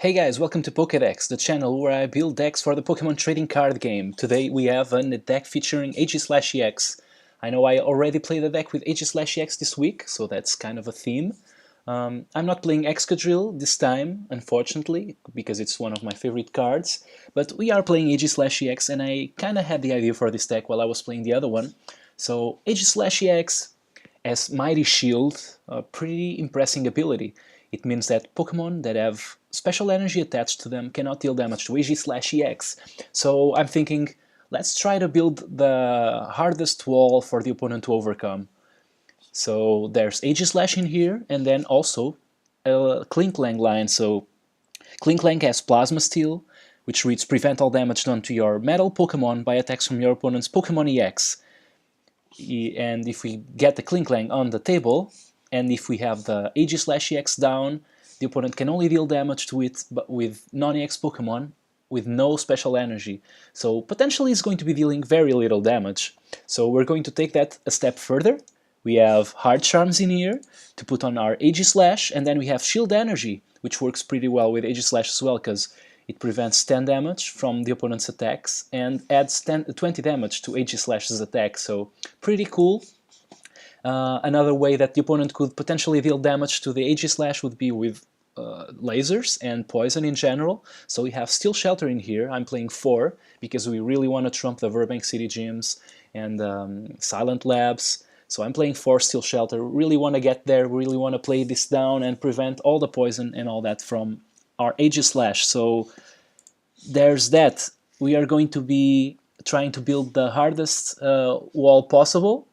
Hey guys, welcome to Pokédex, the channel where I build decks for the Pokemon trading card game. Today we have a deck featuring Aegislash-Ex. I know I already played a deck with Aegislash-Ex this week, so that's kind of a theme. I'm not playing Excadrill this time, unfortunately, because it's one of my favorite cards, but we are playing Aegislash-Ex, and I kinda had the idea for this deck while I was playing the other one. So Aegislash-Ex as Mighty Shield, a pretty impressive ability. It means that Pokemon that have special energy attached to them cannot deal damage to Aegislash-Ex. So I'm thinking, let's try to build the hardest wall for the opponent to overcome. So there's Aegislash in here, and then also a Klinklang line. So Klinklang has Plasma Steel, which reads prevent all damage done to your metal Pokemon by attacks from your opponent's Pokemon EX. And if we get the Klinklang on the table, and if we have the Aegislash-Ex down, the opponent can only deal damage to it but with non-EX Pokemon with no special energy. So potentially it's going to be dealing very little damage. So we're going to take that a step further. We have Hard Charms in here to put on our Aegislash, and then we have Shield Energy, which works pretty well with Aegislash as well, because it prevents 10 damage from the opponent's attacks and adds 20 damage to Aegislash's attack, so pretty cool. Another way that the opponent could potentially deal damage to the Aegislash would be with lasers and poison in general. So we have Steel Shelter in here. I'm playing 4 because we really want to trump the Burbank City gyms and Silent Labs. So I'm playing 4 Steel Shelter. Really want to get there, really want to play this down and prevent all the poison and all that from our Aegislash. So there's that. We are going to be trying to build the hardest wall possible.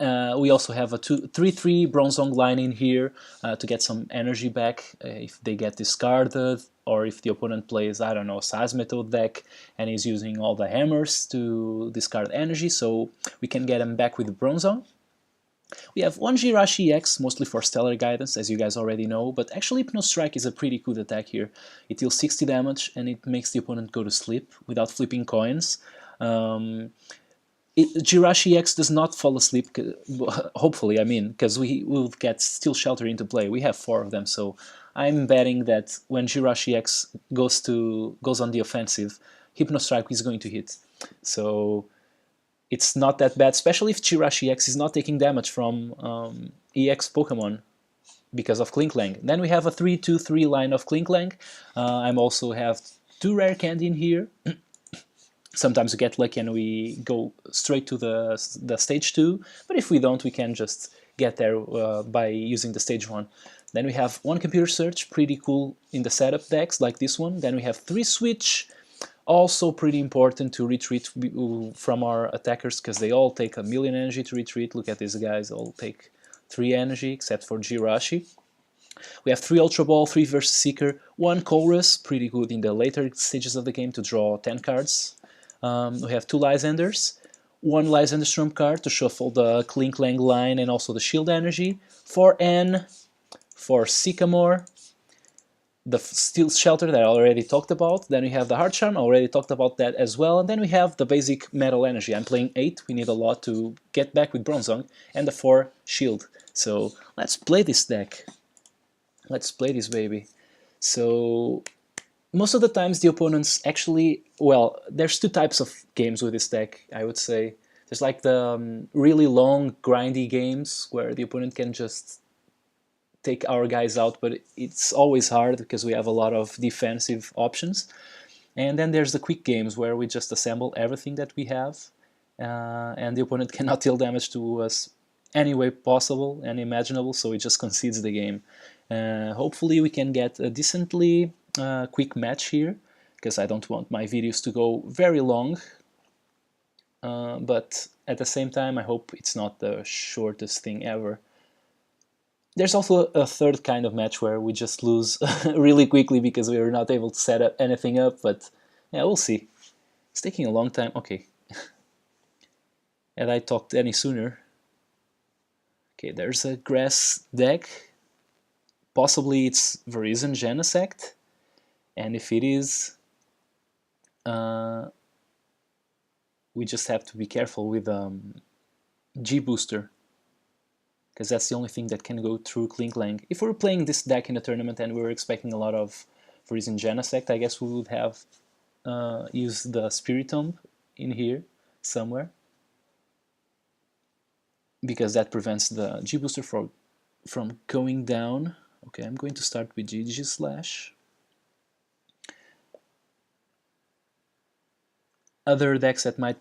We also have a 3/3 Bronzong line in here to get some energy back if they get discarded, or if the opponent plays, I don't know, Seismitoad deck and is using all the hammers to discard energy, so we can get them back with the Bronzong. We have one Jirachi-X, mostly for Stellar Guidance, as you guys already know, but actually Hypnostrike is a pretty good attack here. It deals 60 damage and it makes the opponent go to sleep without flipping coins. Jirachi-X does not fall asleep, hopefully, I mean, because we will get Steel Shelter into play. We have 4 of them, so I'm betting that when Jirachi-X goes on the offensive, Hypnostrike is going to hit. So it's not that bad, especially if Jirachi-X is not taking damage from EX Pokemon because of Klinklang. Then we have a 3/2/3 line of Klinklang. I also have 2 Rare Candy in here. Sometimes we get lucky and we go straight to the stage 2, but if we don't, we can just get there by using the stage 1. Then we have 1 Computer Search, pretty cool in the setup decks like this one. Then we have 3 Switch, also pretty important to retreat from our attackers, because they all take 1,000,000 energy to retreat. Look at these guys, all take 3 energy, except for Jirachi. We have 3 Ultra Ball, 3 Versus Seeker, 1 Chorus, pretty good in the later stages of the game to draw 10 cards. We have 2 Lysanders, 1 Lysander Storm card to shuffle the Klinklang line and also the Shield Energy, 4 N for Sycamore, the Steel Shelter that I already talked about, then we have the Hard Charm, I already talked about that as well, and then we have the basic Metal Energy. I'm playing 8, we need a lot to get back with Bronzong, and the 4 Shield. So let's play this deck. Let's play this baby. So most of the times the opponents actually, well, there's 2 types of games with this deck, I would say. There's like the really long, grindy games where the opponent can just take our guys out, but it's always hard because we have a lot of defensive options. And then there's the quick games where we just assemble everything that we have, and the opponent cannot deal damage to us any way possible and imaginable, so he just concedes the game. Hopefully we can get a decently quick match here, because I don't want my videos to go very long, but at the same time I hope it's not the shortest thing ever. There's also a third kind of match where we just lose really quickly because we were not able to set up anything up, but yeah, we'll see. It's taking a long time. Okay. Had I talked any sooner? Okay, there's a grass deck. Possibly it's Verizon Genesect. And if it is, we just have to be careful with G-Booster, because that's the only thing that can go through Klinklang. If we're playing this deck in a tournament and we're expecting a lot of for using Genesect, I guess we would have used the Spirit Tomb in here somewhere, because that prevents the G booster from going down. Okay, I'm going to start with Aegislash. Other decks that might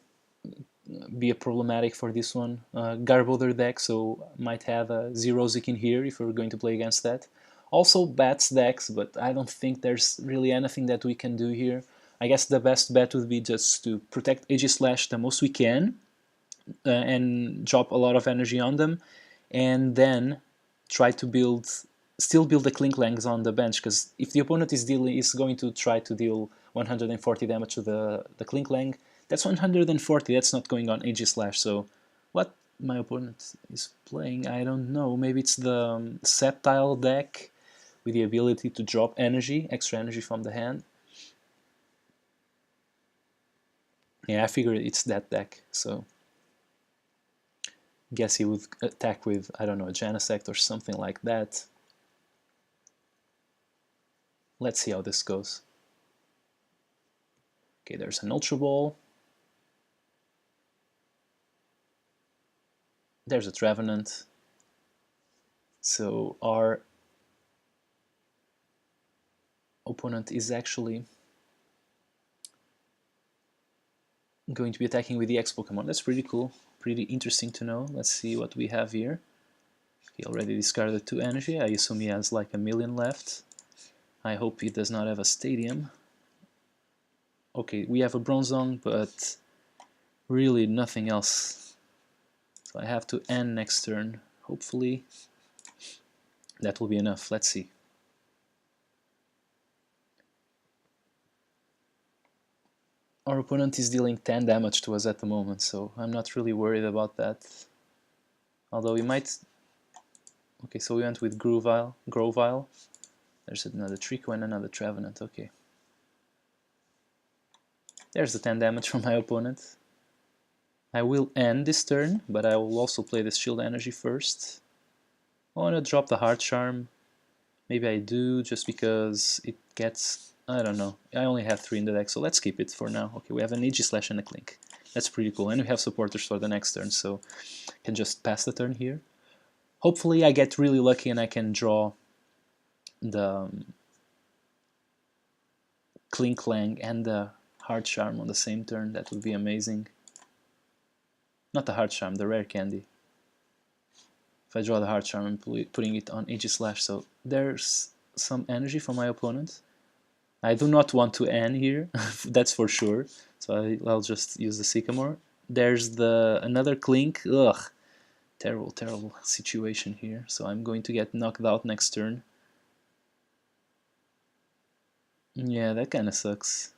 be a problematic for this one, Garbodor deck, so might have a Zero-Zik in here if we're going to play against that. Also Bats decks, but I don't think there's really anything that we can do here. I guess the best bet would be just to protect Aegislash the most we can, and drop a lot of energy on them, and then try to still build the Klinklangs on the bench, because if the opponent is going to try to deal 140 damage to the Klinklang, that's 140, that's not going on Aegislash. So what my opponent is playing, I don't know, maybe it's the Sceptile deck with the ability to drop energy, extra energy from the hand. Yeah, I figured it's that deck, so guess he would attack with, I don't know, a Genesect or something like that. Let's see how this goes. Okay, there's an Ultra Ball. There's a Trevenant. So our opponent is actually going to be attacking with the X Pokemon. That's pretty cool, pretty interesting to know. Let's see what we have here. He already discarded 2 energy. I assume he has like 1,000,000 left. I hope he does not have a Stadium. Okay, we have a Bronzong, but really nothing else. So I have to end next turn. Hopefully that will be enough. Let's see. Our opponent is dealing 10 damage to us at the moment, so I'm not really worried about that. Although we might... Okay, so we went with Grovyle. There's another Trico and another Trevenant, okay. There's the 10 damage from my opponent. I will end this turn, but I will also play this Shield Energy first. I want to drop the Heart Charm. Maybe I do, just because it gets... I don't know. I only have 3 in the deck, so let's keep it for now. Okay, we have an Aegislash and a Klink. That's pretty cool. And we have supporters for the next turn, so I can just pass the turn here. Hopefully I get really lucky and I can draw the Klinklang and the Heart Charm on the same turn. That would be amazing. Not the Heart Charm, the Rare Candy. If I draw the Heart Charm, I'm putting it on Aegislash, so there's some energy from my opponent. I do not want to end here, that's for sure, so I'll just use the Sycamore. There's another Klink. Ugh, terrible, terrible situation here, so I'm going to get knocked out next turn. Yeah, that kinda sucks,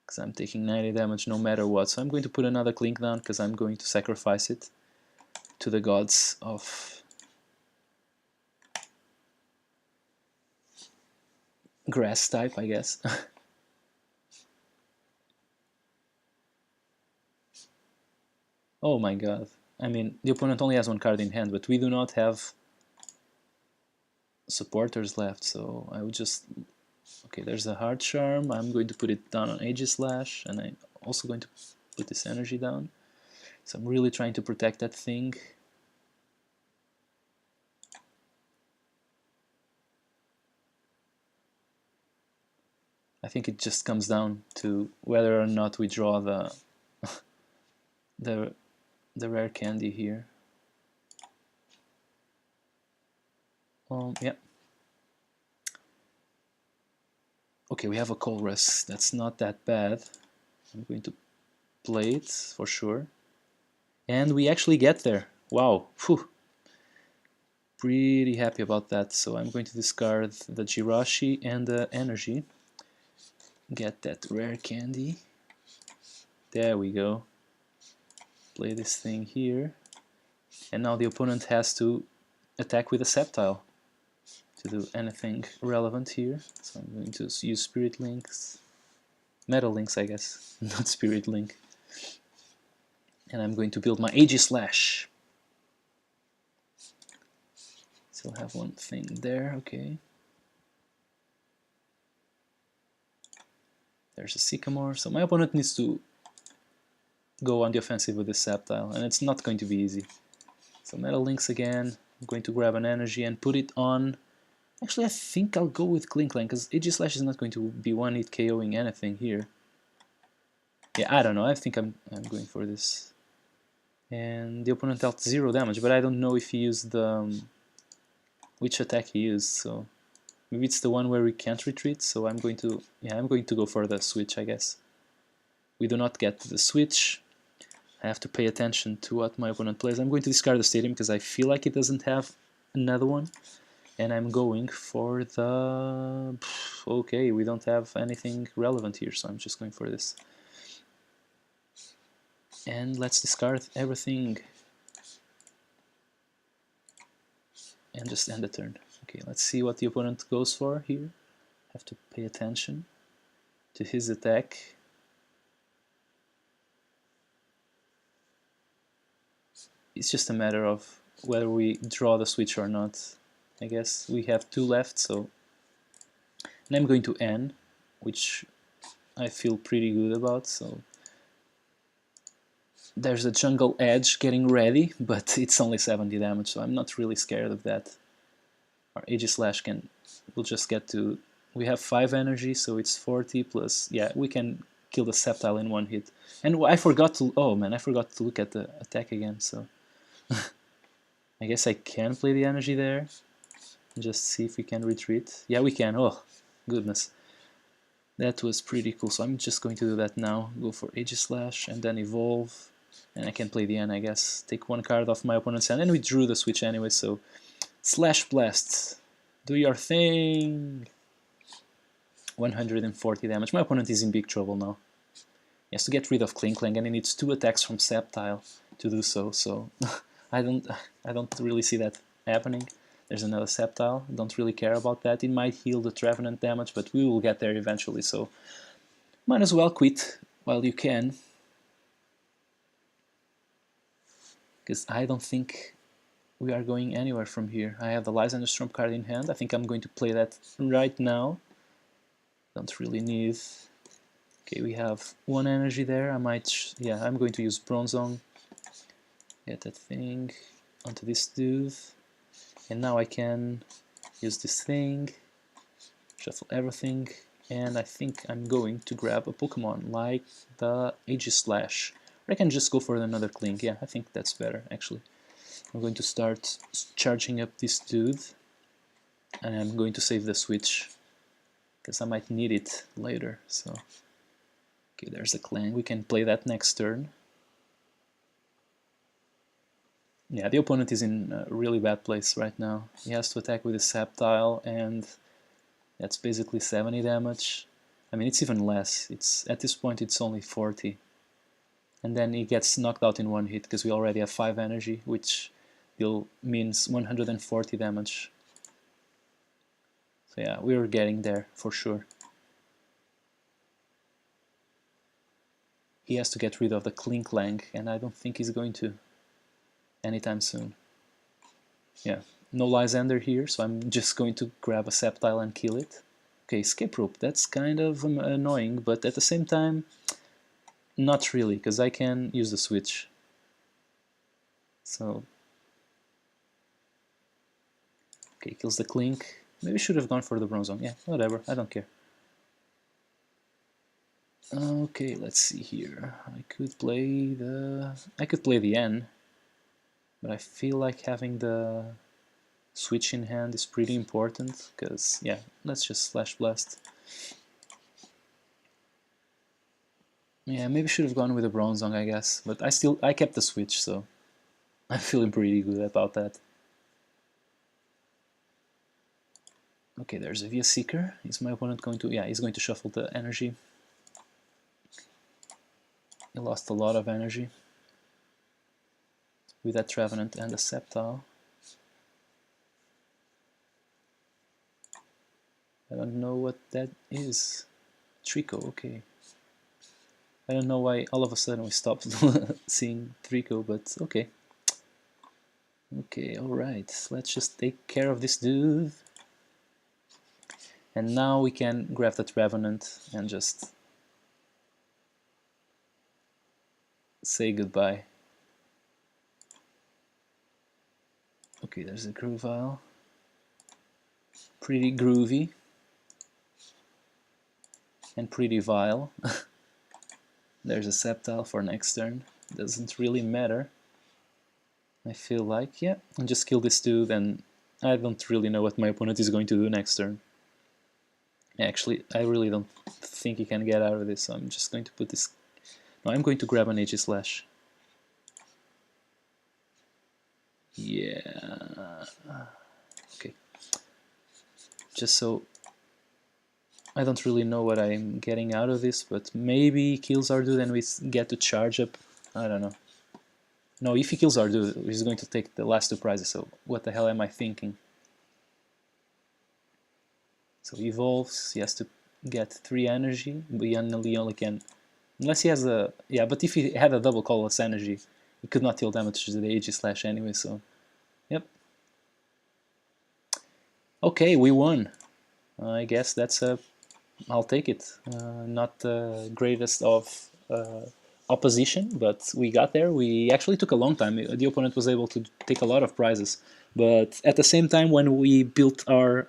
because I'm taking 90 damage no matter what, so I'm going to put another Klink down, because I'm going to sacrifice it to the gods of grass type, I guess. Oh my god. I mean, the opponent only has 1 card in hand, but we do not have supporters left, so I would just... Okay, there's a Heart Charm. I'm going to put it down on Aegislash, and I'm also going to put this energy down. So I'm really trying to protect that thing. I think it just comes down to whether or not we draw the the Rare Candy here. Yeah. Okay, we have a Colress. That's not that bad. I'm going to play it for sure. And we actually get there. Wow. Phew. Pretty happy about that. So I'm going to discard the Jirachi and the energy. Get that Rare Candy. There we go. Play this thing here. And now the opponent has to attack with a Sceptile to do anything relevant here. So I'm going to use Spirit Links. Metal Links, I guess. Not Spirit Link. And I'm going to build my Aegislash. Still have 1 thing there, okay. There's a Sycamore, so my opponent needs to go on the offensive with this Sceptile, and it's not going to be easy. So Metal Links again, I'm going to grab an energy and put it on. Actually, I think I'll go with Klinklang, because Aegislash is not going to be one-hit KOing anything here. Yeah, I don't know, I think I'm going for this. And the opponent dealt 0 damage, but I don't know if he used the... which attack he used, so... maybe it's the one where we can't retreat, so I'm going to... yeah, I'm going to go for the switch, I guess. We do not get the switch. I have to pay attention to what my opponent plays. I'm going to discard the stadium because I feel like it doesn't have another one. And I'm going for the... okay, we don't have anything relevant here, so I'm just going for this. And let's discard everything. And just end the turn. Okay, let's see what the opponent goes for here. Have to pay attention to his attack. It's just a matter of whether we draw the switch or not. I guess we have 2 left, so... and I'm going to N, which I feel pretty good about, so... there's a Jungle Edge getting ready, but it's only 70 damage, so I'm not really scared of that. Our Aegislash can... we'll just get to... we have 5 energy, so it's 40 plus... yeah, we can kill the Sceptile in 1 hit. And I forgot to... oh man, I forgot to look at the attack again, so... I guess I can play the energy there. Just see if we can retreat. Yeah, we can. Oh, goodness. That was pretty cool. So I'm just going to do that now. Go for Aegislash and then evolve. And I can play the N, I guess. Take 1 card off my opponent's hand. And we drew the switch anyway, so... Slash Blast. Do your thing. 140 damage. My opponent is in big trouble now. He has to get rid of Klinklang, and he needs 2 attacks from Sceptile to do so. So I don't really see that happening. There's another Sceptile. Don't really care about that. It might heal the Trevenant damage, but we will get there eventually. So might as well quit while you can, because I don't think we are going anywhere from here. I have the Lysander Storm card in hand. I think I'm going to play that right now. Don't really need... okay, we have 1 energy there. I might... yeah, I'm going to use Bronzong. Get that thing onto this dude. And now I can use this thing, shuffle everything, and I think I'm going to grab a Pokemon like the Aegislash. Or I can just go for another Klink. Yeah, I think that's better, actually. I'm going to start charging up this dude, and I'm going to save the switch, because I might need it later. So, okay, there's a Klang. We can play that next turn. Yeah, the opponent is in a really bad place right now. He has to attack with a Sceptile, and that's basically 70 damage. I mean, it's even less. It's at this point it's only 40. And then he gets knocked out in 1 hit, because we already have 5 energy, which means 140 damage. So yeah, we're getting there for sure. He has to get rid of the Klinklang, and I don't think he's going to anytime soon. Yeah, no Lysander here, so I'm just going to grab a Sceptile and kill it. Okay, Escape Rope, that's kind of annoying, but at the same time, not really, because I can use the switch. So, okay, kills the Klink. Maybe should have gone for the Bronzong. Yeah, whatever, I don't care. Okay, let's see here. I could play the N, but I feel like having the switch in hand is pretty important, because, yeah, let's just Slash Blast. Yeah, maybe should have gone with a Bronzong, I guess, but I kept the switch, so I'm feeling pretty good about that. Okay, there's a Via Seeker. Is my opponent going to... yeah, he's going to shuffle the energy. He lost a lot of energy with that Trevenant and the Sceptile. I don't know what that is. Trico, okay. I don't know why all of a sudden we stopped seeing Trico, but okay. Okay, alright. Let's just take care of this dude. And now we can grab that Revenant and just say goodbye. Okay, there's a Groovile. Pretty groovy. And pretty vile. There's a Sceptile for next turn. Doesn't really matter. I feel like, yeah, I'll just kill this dude, and I don't really know what my opponent is going to do next turn. Actually, I really don't think he can get out of this, so I'm just going to put this... No, I'm going to grab an Aegislash. Yeah... Okay. Just so... I don't really know what I'm getting out of this, but maybe he kills our dude and we get to charge up. I don't know. No, if he kills our dude, he's going to take the last two prizes, so what the hell am I thinking? So he evolves, he has to get 3 energy, but he only can... Unless he has a... Yeah, but if he had a double colorless energy, he could not deal damage to the Aegislash anyway, so... Yep. Okay, we won. I guess that's a... I'll take it. Not the greatest of opposition, but we got there. We actually took a long time. The opponent was able to take a lot of prizes, but at the same time, when we built our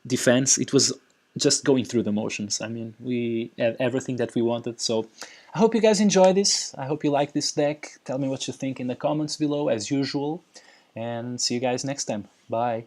defense, it was just going through the motions. I mean, we had everything that we wanted. So I hope you guys enjoy this. I hope you like this deck. Tell me what you think in the comments below, as usual, and see you guys next time. Bye.